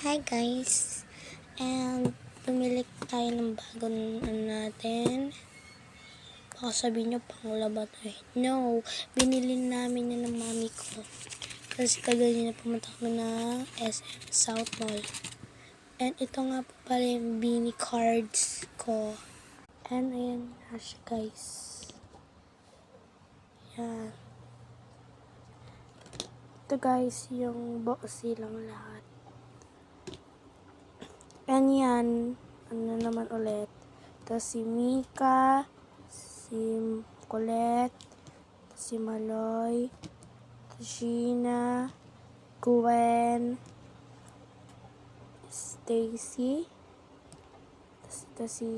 Hi guys, and bumili tayo ng bagong natin. Baka sabihin nyo panglaba tayo. No, binili namin yan ng mami ko. Kasi kagaya na pumunta kami na SM South Mall. And ito nga po pala yung Beanie cards ko. And ayan na siya guys. Yan. Ito guys, yung boxy lang lahat. And yan, ano naman ulit. Ito si Mika, si Colette, si Maloy, Gina, Gwen, Stacy, ito si,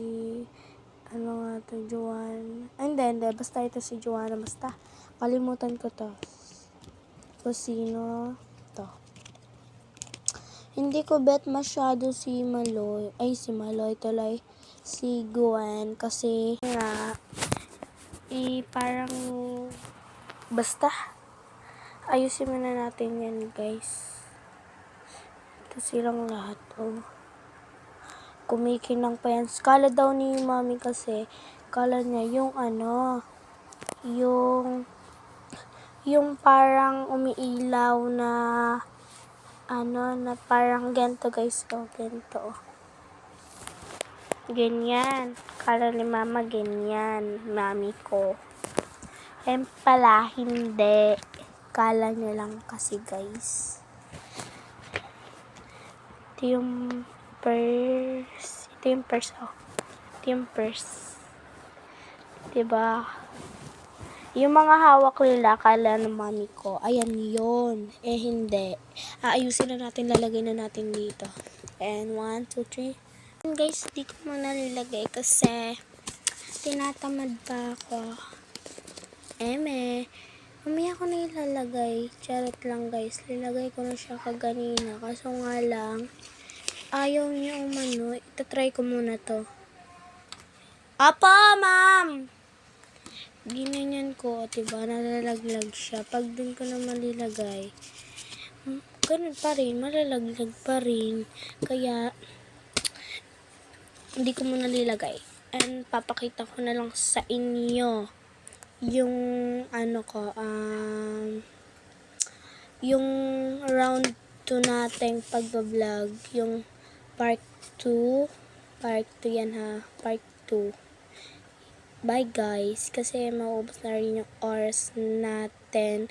ano nga ito, Joanne. Hindi, basta ito si Joanna, basta. Kalimutan ko to. So, sino? To. Hindi ko bet masyado si Maloy. Ay, si Maloy tuloy. Si Gwen. Kasi nga, parang basta. Ayusin muna natin yan, guys. Ito silang lahat. Oh. Kumikinang pa yan. Kala daw ni mami kasi, kala niya yung ano, yung parang umiilaw na ano, na parang ganito guys, oh, ganito. Ganyan. Kala ni mama ganyan, mami ko. Pala, hindi. Kala niya lang kasi guys. Ito yung purse. Ito yung purse, oh. Ito yung purse. Diba? Yung mga hawak nila, kala ng mami ko, ayan yun. Hindi. Aayusin na natin, lalagay na natin dito. And 1, 2, 3. And guys, di ko muna nilagay kasi tinatamad pa ako. Mamaya ko na ilalagay. Charot lang guys. Lilagay ko na siya kaganina. Kaso nga lang, ayaw niya umano. Itatry ko muna to. Apo, ma'am! Ginanyan ko, diba, nalalaglag siya. Pag dun ko na malilagay, ganun pa rin, malalaglag pa rin. Kaya, hindi ko muna nilagay. And, papakita ko na lang sa inyo yung, ano ko, yung round 2 nating pag-vlog. Yung part 2. Part 2 yan ha. Part 2. Bye guys, kasi maubos na rin yung oras natin.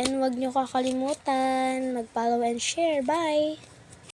And wag nyo kakalimutan mag-follow and share. Bye!